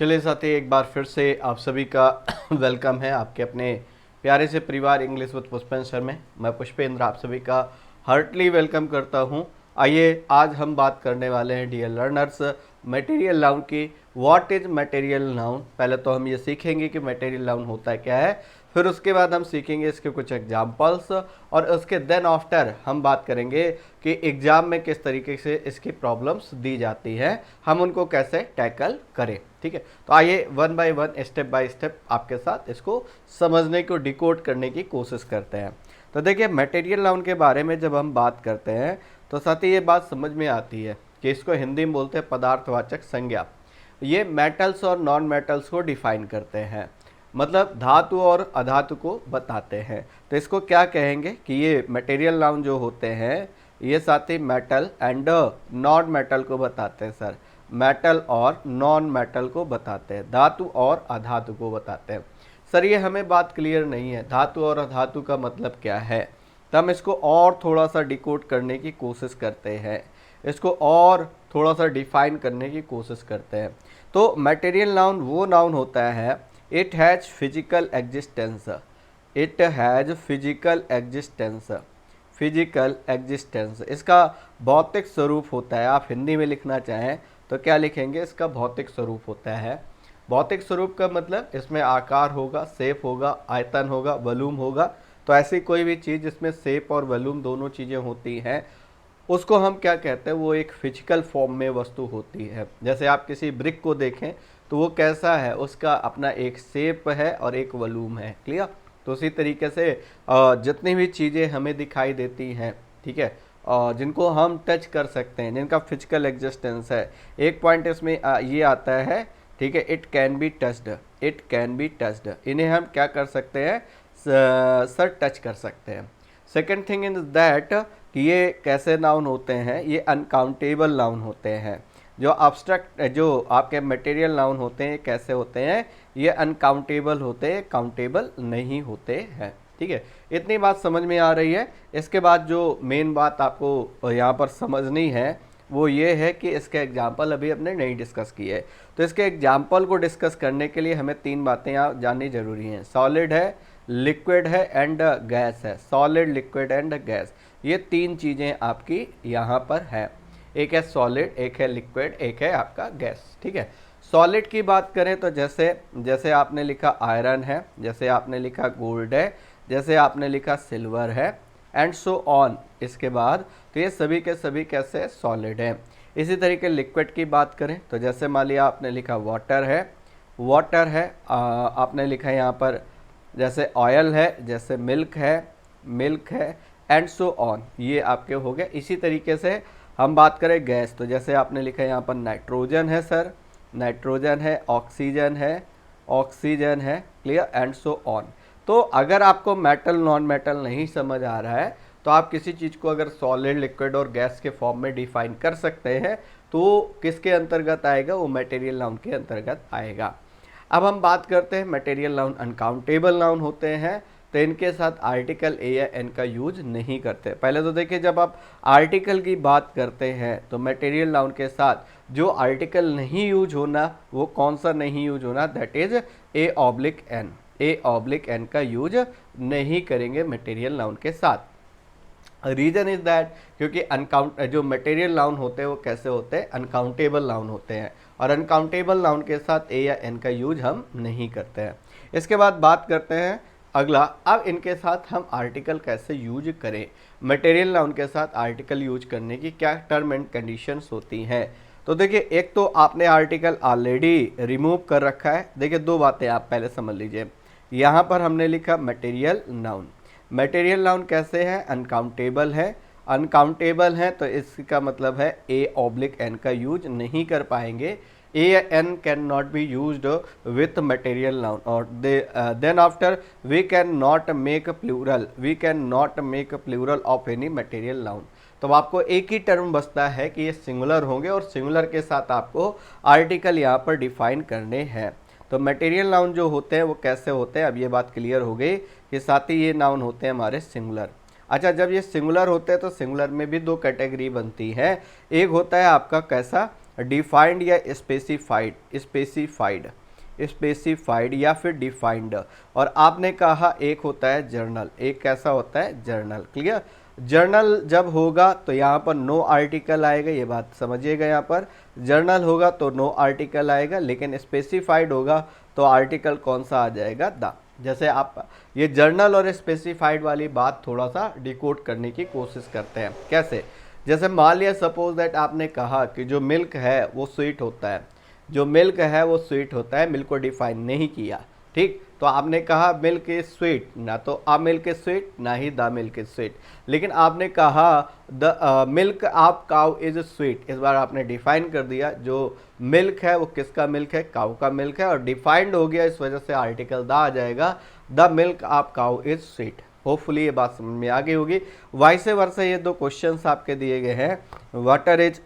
चलिए साथी, एक बार फिर से आप सभी का वेलकम है आपके अपने प्यारे से परिवार इंग्लिश विद पुष्पेंद्र में। मैं पुष्पेंद्र आप सभी का हार्टली वेलकम करता हूं। आइए आज हम बात करने वाले हैं डियर लर्नर्स मटेरियल नाउन की। What is material noun. पहले तो हम ये सीखेंगे कि मटेरियल नाउन होता है क्या है, फिर उसके बाद हम सीखेंगे इसके कुछ एग्जाम्पल्स, और उसके देन आफ्टर हम बात करेंगे कि एग्जाम में किस तरीके से इसकी प्रॉब्लम्स दी जाती हैं, हम उनको कैसे टैकल करें। ठीक है, तो आइए one by one step by step आपके साथ इसको समझने को डिकोड करने की कोशिश करते हैं। तो देखिए, मटेरियल नाउन के बारे में जब हम बात करते हैं तो साथ ही ये बात समझ में आती है कि इसको हिंदी में बोलते हैं पदार्थवाचक संज्ञा। ये मेटल्स और नॉन मेटल्स को डिफाइन करते हैं, मतलब धातु और अधातु को बताते हैं। तो इसको क्या कहेंगे कि ये मटेरियल नाउन जो होते हैं ये साथ ही मेटल एंड नॉन मेटल को बताते हैं सर। मेटल और नॉन मेटल को बताते हैं, धातु और अधातु को बताते हैं। सर ये हमें बात क्लियर नहीं है, धातु और अधातु का मतलब क्या है। तो हम इसको और थोड़ा सा डिकोड करने की कोशिश करते हैं, इसको और थोड़ा सा डिफाइन करने की कोशिश करते हैं। तो मटेरियल नाउन वो नाउन होता है, it has physical existence, it has physical existence, physical existence इसका भौतिक स्वरूप होता है। आप हिंदी में लिखना चाहें तो क्या लिखेंगे, इसका भौतिक स्वरूप होता है। भौतिक स्वरूप का मतलब इसमें आकार होगा, शेप होगा, आयतन होगा, वॉल्यूम होगा। तो ऐसी कोई भी चीज़ जिसमें शेप और वॉल्यूम दोनों चीज़ें होती हैं उसको हम क्या कहते हैं, वो एक फिजिकल फॉर्म में वस्तु होती है। जैसे आप किसी ब्रिक को देखें तो वो कैसा है, उसका अपना एक शेप है और एक वॉल्यूम है। क्लियर। तो उसी तरीके से जितनी भी चीज़ें हमें दिखाई देती हैं, ठीक है, जिनको हम टच कर सकते हैं, जिनका फिजिकल एग्जिस्टेंस है, एक पॉइंट इसमें ये आता है, ठीक है, it can be touched, it can be touched, इन्हें हम क्या कर सकते हैं सर, टच कर सकते हैं। सेकेंड थिंग इज दैट कि ये कैसे नाउन होते हैं, ये अनकाउंटेबल नाउन होते हैं। जो एब्स्ट्रैक्ट जो आपके मटेरियल नाउन होते हैं कैसे होते हैं, ये अनकाउंटेबल होते हैं, काउंटेबल नहीं होते हैं। ठीक है, इतनी बात समझ में आ रही है। इसके बाद जो मेन बात आपको यहाँ पर समझनी है वो ये है कि इसके एग्जाम्पल अभी हमने नहीं डिस्कस किए। तो इसके एग्जाम्पल को डिस्कस करने के लिए हमें तीन बातें यहाँ जाननी जरूरी हैं। सॉलिड है, लिक्विड है एंड गैस है। सॉलिड, लिक्विड एंड गैस, ये तीन चीज़ें आपकी यहाँ पर है। एक है सॉलिड, एक है लिक्विड, एक है आपका गैस। ठीक है, सॉलिड की बात करें तो जैसे जैसे आपने लिखा आयरन है, जैसे आपने लिखा गोल्ड है, जैसे आपने लिखा सिल्वर है एंड सो ऑन। इसके बाद तो ये सभी के सभी कैसे सॉलिड हैं। इसी तरीके लिक्विड की बात करें तो जैसे मान लिया आपने लिखा वाटर है, वाटर है, आपने लिखा यहाँ पर जैसे ऑयल है, जैसे मिल्क है, मिल्क है एंड सो ऑन, ये आपके हो गए। इसी तरीके से हम बात करें गैस तो जैसे आपने लिखा है यहाँ पर नाइट्रोजन है सर, नाइट्रोजन है, ऑक्सीजन है, ऑक्सीजन है, क्लियर एंड सो ऑन। तो अगर आपको मेटल नॉन मेटल नहीं समझ आ रहा है तो आप किसी चीज़ को अगर सॉलिड, लिक्विड और गैस के फॉर्म में डिफाइन कर सकते हैं तो किसके अंतर्गत आएगा, वो मटेरियल नाउन के अंतर्गत आएगा। अब हम बात करते हैं मटेरियल नाउन अनकाउंटेबल नाउन होते हैं, तो इनके साथ आर्टिकल ए या एन का यूज नहीं करते। पहले तो देखिए, जब आप आर्टिकल की बात करते हैं तो मटेरियल नाउन के साथ जो आर्टिकल नहीं यूज होना, वो कौन सा नहीं यूज होना, that is a oblique n. A oblique N का यूज नहीं करेंगे मटेरियल नाउन के साथ। रीजन इज दैट क्योंकि जो मटेरियल नाउन होते हैं वो कैसे होते हैं, अनकाउंटेबल नाउन होते हैं, और अनकाउंटेबल नाउन के साथ ए या एन का यूज हम नहीं करते हैं। इसके बाद बात करते हैं अगला, अब इनके साथ हम आर्टिकल कैसे यूज करें। मटेरियल नाउन के साथ आर्टिकल यूज करने की क्या टर्म एंड कंडीशंस होती हैं। तो देखिए, एक तो आपने आर्टिकल ऑलरेडी रिमूव कर रखा है। देखिए, दो बातें आप पहले समझ लीजिए। यहाँ पर हमने लिखा मटेरियल नाउन, मटेरियल नाउन कैसे है, अनकाउंटेबल है। अनकाउंटेबल है तो इसका मतलब है ए ऑब्लिक एन का यूज नहीं कर पाएंगे। A an can not be used with material noun, और then after we can not make plural, we can not make plural of any material noun. तो आपको एक ही टर्म बचता है कि ये सिंगुलर होंगे, और सिंगुलर के साथ आपको आर्टिकल यहाँ पर डिफाइन करने हैं। तो मटेरियल नाउन जो होते हैं वो कैसे होते हैं, अब ये बात क्लियर हो गई कि साथ ही ये नाउन होते हैं हमारे सिंगुलर। अच्छा, जब ये सिंगुलर होते हैं तो सिंगुलर में भी दो कैटेगरी बनती है। एक होता है आपका कैसा, डिफाइंड या स्पेसिफाइड, स्पेसिफाइड, स्पेसिफाइड या फिर डिफाइंड। और आपने कहा एक होता है जर्नल, एक कैसा होता है जर्नल। क्लियर, जर्नल जब होगा तो यहाँ पर नो आर्टिकल आएगा, ये बात समझिएगा। यहाँ पर जर्नल होगा तो नो आर्टिकल आएगा, लेकिन स्पेसिफाइड होगा तो आर्टिकल कौन सा आ जाएगा, द। जैसे आप ये जर्नल और स्पेसिफाइड वाली बात थोड़ा सा डिकोड करने की कोशिश करते हैं। कैसे, जैसे मान लिया सपोज दैट आपने कहा कि जो मिल्क है वो स्वीट होता है, जो मिल्क है वो स्वीट होता है, मिल्क को डिफाइन नहीं किया। ठीक, तो आपने कहा मिल्क इज स्वीट, ना तो अ मिल्क इज स्वीट ना ही द मिल्क इज स्वीट, लेकिन आपने कहा the milk of cow is sweet. इस बार आपने डिफाइन कर दिया, जो मिल्क है वो किसका मिल्क है, काउ का मिल्क है, और डिफाइंड हो गया, इस वजह से आर्टिकल द आ जाएगा, the milk of cow is sweet. Hopefully ये बात समझ में आ गई होगी। वाइसे वर्षा ये दो क्वेश्चंस आपके दिए गए हैं, water is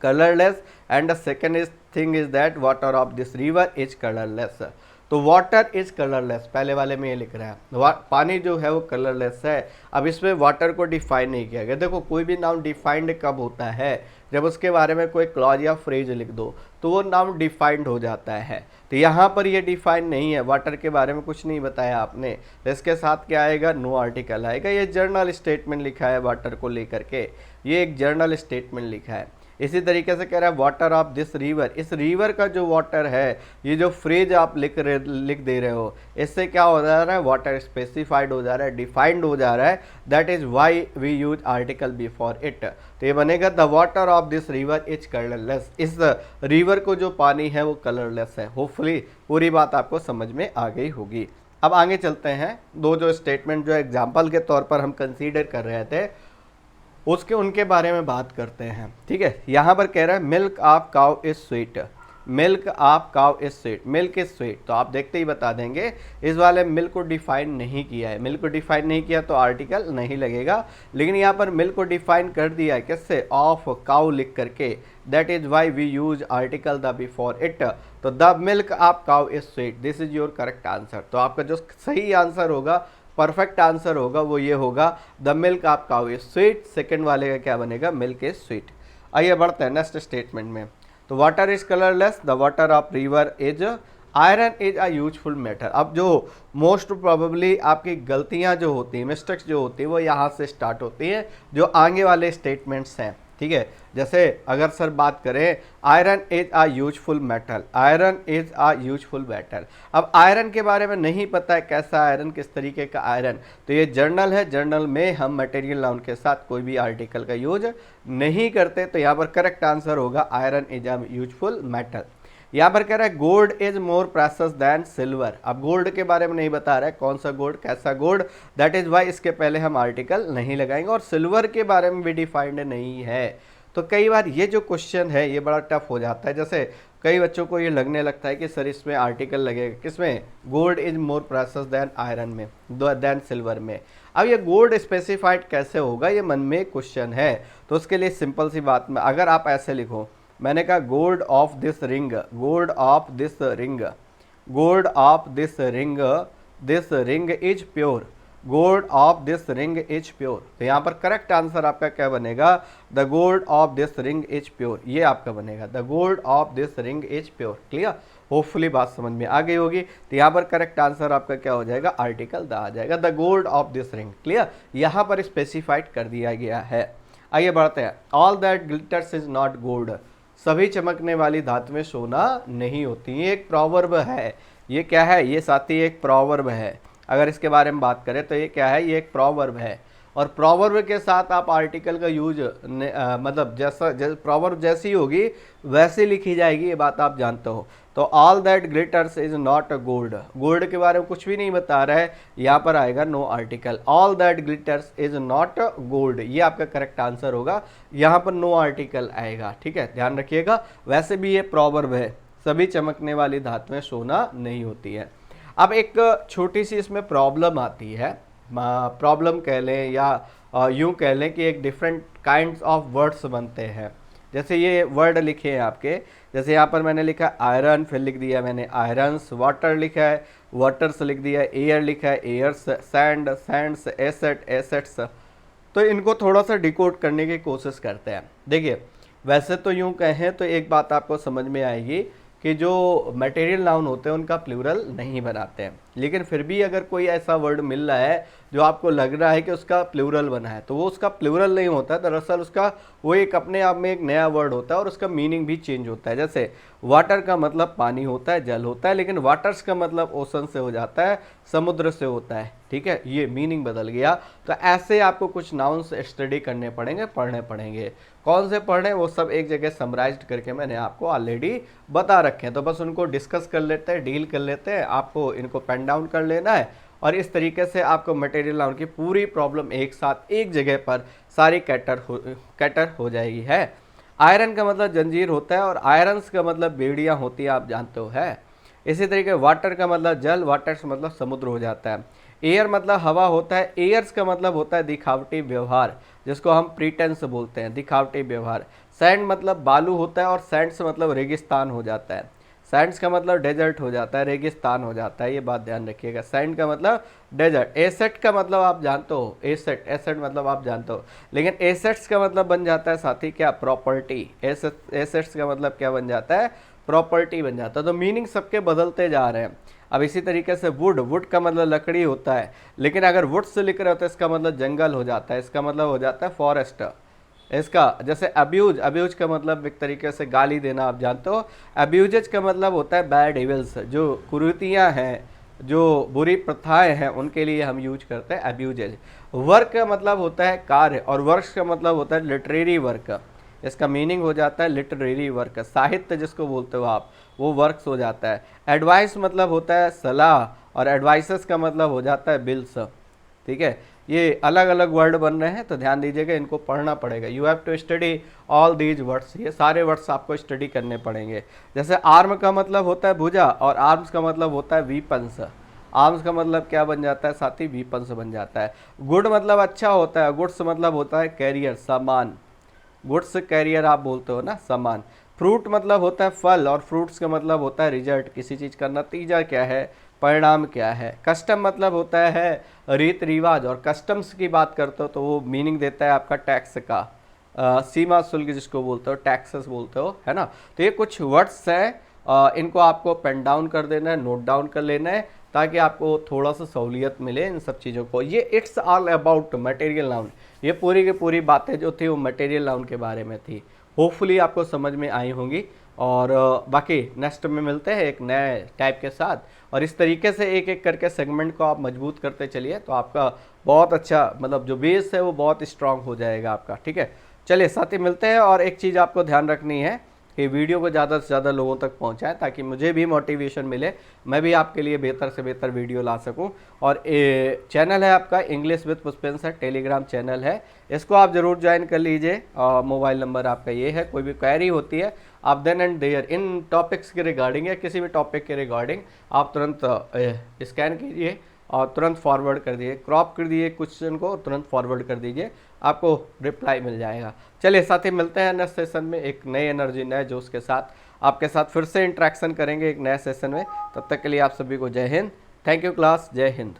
colorless and the second is thing is that water of this river is colorless। तो वाटर इज कलरलेस, पहले वाले में ये लिख रहा है पानी जो है वो कलरलेस है। अब इसमें वाटर को डिफाइन नहीं किया गया। देखो कोई भी नाउन डिफाइंड कब होता है, जब उसके बारे में कोई क्लॉज या फ्रेज लिख दो तो वो नाउन डिफाइंड हो जाता है। तो यहाँ पर ये डिफाइन नहीं है, वाटर के बारे में कुछ नहीं बताया आपने, तो इसके साथ क्या आएगा, नो आर्टिकल आएगा। ये जर्नल स्टेटमेंट लिखा है वाटर को लेकर के, ये एक जर्नल स्टेटमेंट लिखा है। इसी तरीके से कह रहा है वाटर ऑफ दिस रिवर, इस रिवर का जो वाटर है, ये जो फ्रेज आप लिख दे रहे हो, इससे क्या हो जा रहा है, वाटर स्पेसिफाइड हो जा रहा है, डिफाइंड हो जा रहा है। That is why we use article before it. तो ये बनेगा the water of this river is colourless, इस रिवर को जो पानी है वो कलरलेस है। होपफुली पूरी बात आपको समझ में आ गई होगी। अब आगे चलते हैं, दो जो स्टेटमेंट जो एग्जाम्पल के तौर पर हम कंसीडर कर रहे थे उसके उनके बारे में बात करते हैं। ठीक है, यहाँ पर कह रहा है milk of cow is sweet, milk of cow is sweet, milk is sweet. तो आप देखते ही बता देंगे, इस वाले मिल्क को डिफाइन नहीं किया है, मिल्क को डिफाइन नहीं किया तो आर्टिकल नहीं लगेगा, लेकिन यहाँ पर मिल्क को डिफाइन कर दिया है किससे, ऑफ काउ लिख करके। That is why we use article the before it. तो the milk of cow is sweet, this is your correct answer. तो आपका जो सही आंसर होगा, परफेक्ट आंसर होगा, वो ये होगा the milk of cow is sweet. Second वाले का क्या बनेगा, मिल्क इज स्वीट। आइए बढ़ते हैं नेक्स्ट स्टेटमेंट में। तो water is colourless, the water of river is, iron is a useful metal. अब जो मोस्ट प्रोबेबली आपकी गलतियां जो होती हैं, मिस्टेक्स जो होती हैं, वो यहाँ से स्टार्ट होती हैं, जो आगे वाले स्टेटमेंट्स हैं। ठीक है, जैसे अगर सर बात करें iron is a useful metal, iron is a useful metal. अब आयरन के बारे में नहीं पता है कैसा आयरन, किस तरीके का आयरन, तो ये जर्नल है, जर्नल में हम मटेरियल नाउन के साथ कोई भी आर्टिकल का यूज नहीं करते। तो यहाँ पर करेक्ट आंसर होगा iron is a useful metal. यहाँ पर कह रहा है gold is more precious than silver. अब गोल्ड के बारे में नहीं बता रहा है कौन सा गोल्ड, कैसा गोल्ड, दैट इज वाई इसके पहले हम आर्टिकल नहीं लगाएंगे। और सिल्वर के बारे में भी डिफाइंड नहीं है। तो कई बार ये जो क्वेश्चन है ये बड़ा टफ हो जाता है। जैसे कई बच्चों को ये लगने लगता है कि सर इसमें आर्टिकल लगेगा किसमें, gold is more precious than iron में, दैन सिल्वर में। अब ये गोल्ड स्पेसिफाइड कैसे होगा, ये मन में क्वेश्चन है। तो उसके लिए सिंपल सी बात में अगर आप ऐसे लिखो, मैंने कहा gold of this ring, gold of this ring, gold of this ring is pure, gold of this ring is pure. तो यहाँ पर करेक्ट आंसर आपका क्या बनेगा, the gold of this ring is pure, ये आपका बनेगा the gold of this ring is pure. Clear, hopefully बात समझ में आ गई होगी। तो यहाँ पर करेक्ट आंसर आपका क्या हो जाएगा, आर्टिकल द आ जाएगा, the gold of this ring. Clear, यहाँ पर स्पेसिफाइड कर दिया गया है। आइए बढ़ते हैं, all that glitters is not gold, सभी चमकने वाली धातुएं सोना नहीं होती। ये एक प्रोवर्ब है, ये क्या है, ये साथी एक प्रोवर्ब है। अगर इसके बारे में बात करें तो ये क्या है, ये एक प्रोवर्ब है। और प्रोवर्ब के साथ आप आर्टिकल का यूज मतलब जैसा प्रोवर्ब जैसी होगी वैसी लिखी जाएगी, ये बात आप जानते हो। तो all that glitters is not gold, gold के बारे में कुछ भी नहीं बता रहा है, यहाँ पर आएगा no article, all that glitters is not gold, ये आपका करेक्ट आंसर होगा, यहाँ पर नो आर्टिकल आएगा। ठीक है, ध्यान रखिएगा। वैसे भी ये प्रोवर्ब है, सभी चमकने वाली धातुएं सोना नहीं होती है। अब एक छोटी सी इसमें प्रॉब्लम आती है, प्रॉब्लम कह लें या यूँ कह लें कि एक डिफरेंट काइंड्स ऑफ वर्ड्स बनते हैं। जैसे ये वर्ड लिखे हैं आपके, जैसे यहाँ पर मैंने लिखा आयरन, फिर लिख दिया मैंने आयरन्स, वाटर लिखा है वाटर्स लिख दिया, एयर लिखा है airs, sand sands, asset assets. तो इनको थोड़ा सा डिकोड करने की कोशिश करते हैं। देखिए वैसे तो यूं कहें तो एक बात आपको समझ में आएगी कि जो मटेरियल नाउन होते हैं उनका प्लूरल नहीं बनाते हैं, लेकिन फिर भी अगर कोई ऐसा वर्ड मिल रहा है जो आपको लग रहा है कि उसका प्लूरल बना है, तो वो उसका प्लूरल नहीं होता, दरअसल उसका वो एक अपने आप में एक नया वर्ड होता है और उसका मीनिंग भी चेंज होता है। जैसे वाटर का मतलब पानी होता है, जल होता है, लेकिन वाटर्स का मतलब ओशन से हो जाता है, समुद्र से होता है, ठीक है, ये मीनिंग बदल गया। तो ऐसे आपको कुछ नाउन्स स्टडी करने पड़ेंगे, पढ़ने पड़ेंगे। कौन से पढ़ने, वो सब एक जगह समराइज्ड करके मैंने आपको ऑलरेडी बता रखे हैं, तो बस उनको डिस्कस कर लेते हैं, डील कर लेते हैं। आपको इनको पेन डाउन कर लेना है और इस तरीके से आपको मटेरियल नाउन की पूरी प्रॉब्लम एक साथ एक जगह पर सारी कैटर हो जाएगी। है आयरन का मतलब जंजीर होता है और आयरन्स का मतलब बेड़ियाँ होती हैं, आप जानते हो। है इसी तरीके वाटर का मतलब जल, वाटर्स मतलब समुद्र हो जाता है। एयर मतलब हवा होता है, एयर्स का मतलब होता है दिखावटी व्यवहार, जिसको हम प्रीटेंस बोलते हैं, दिखावटी व्यवहार। सैंड मतलब बालू होता है और सैंड्स मतलब रेगिस्तान हो जाता है। सैंड्स का मतलब डेजर्ट हो जाता है, रेगिस्तान हो जाता है, ये बात ध्यान रखिएगा। सैंड का मतलब डेजर्ट। एसेट का मतलब आप जानते हो, एसेट, एसेट मतलब आप जानते हो, लेकिन एसेट्स का मतलब बन जाता है साथी क्या, प्रॉपर्टी। एसेट्स का मतलब क्या बन जाता है, प्रॉपर्टी बन जाता है। तो मीनिंग सबके बदलते जा रहे हैं। अब इसी तरीके से वुड, वुड का मतलब लकड़ी होता है, लेकिन अगर वुड से लिख रहे हो तो इसका मतलब जंगल हो जाता है, इसका मतलब हो जाता है फॉरेस्ट। इसका जैसे अब्यूज, अब्यूज का मतलब एक तरीके से गाली देना, आप जानते हो। अब्यूजेज का मतलब होता है बैड इविल्स, जो कुरीतियाँ हैं, जो बुरी प्रथाएं हैं, उनके लिए हम यूज करते हैं अब्यूजेज। वर्क का मतलब होता है कार्य और वर्क्स का मतलब होता है लिटरेरी वर्क। इसका मीनिंग हो जाता है लिटरेरी वर्क, साहित्य जिसको बोलते हो आप, वो वर्क्स हो जाता है। एडवाइस मतलब होता है सलाह और एडवाइसेस का मतलब हो जाता है बिल्स। ठीक है, ये अलग अलग वर्ड बन रहे हैं, तो ध्यान दीजिएगा, इनको पढ़ना पड़ेगा। You have to study all these words, ये सारे वर्ड्स आपको स्टडी करने पड़ेंगे। जैसे आर्म का मतलब होता है भुजा और आर्म्स का मतलब होता है वीपन्स। आर्म्स का मतलब क्या बन जाता है साथी, वीपन्स बन जाता है। गुड मतलब अच्छा होता है, गुड्स मतलब होता है कैरियर, सामान। गुड्स कैरियर आप बोलते हो ना, सामान। फ्रूट मतलब होता है फल और फ्रूट्स का मतलब होता है रिजल्ट, किसी चीज़ का नतीजा क्या है, परिणाम क्या है। कस्टम मतलब होता है रीत रिवाज, और कस्टम्स की बात करते हो तो वो मीनिंग देता है आपका टैक्स का, सीमा शुल्क जिसको बोलते हो, टैक्सेस बोलते हो, है ना। तो ये कुछ वर्ड्स हैं, इनको आपको पेन डाउन कर देना है, नोट डाउन कर लेना है, ताकि आपको थोड़ा सा सहूलियत मिले इन सब चीज़ों को। ये it's all about material noun, ये पूरी की पूरी बातें जो थी वो मटेरियल नाउन के बारे में थी। होपफुली आपको समझ में आई होंगी, और बाकी नेक्स्ट में मिलते हैं एक नए टाइप के साथ, और इस तरीके से एक एक करके सेगमेंट को आप मजबूत करते चलिए, तो आपका बहुत अच्छा, मतलब जो बेस है वो बहुत स्ट्रांग हो जाएगा आपका। ठीक है, चलिए साथी मिलते हैं। और एक चीज़ आपको ध्यान रखनी है कि वीडियो को ज़्यादा से ज़्यादा लोगों तक पहुंचाएं, ताकि मुझे भी मोटिवेशन मिले, मैं भी आपके लिए बेहतर से बेहतर वीडियो ला सकूं। और चैनल है आपका English with Pushpendra sir, Telegram channel है, इसको आप ज़रूर ज्वाइन कर लीजिए। मोबाइल नंबर आपका ये है, कोई भी क्वेरी होती है आप then and there in topics के रिगार्डिंग या किसी भी टॉपिक के रिगार्डिंग आप तुरंत स्कैन कीजिए और तुरंत फॉरवर्ड कर दीजिए, क्रॉप कर दीजिए क्वेश्चन को, तुरंत फॉरवर्ड कर दीजिए, आपको रिप्लाई मिल जाएगा। चलिए साथी मिलते हैं नेक्स्ट सेशन में एक नई एनर्जी, नए जोश के साथ आपके साथ फिर से इंटरेक्शन करेंगे एक नए सेशन में। तब तक के लिए आप सभी को जय हिंद, थैंक यू क्लास, जय हिंद।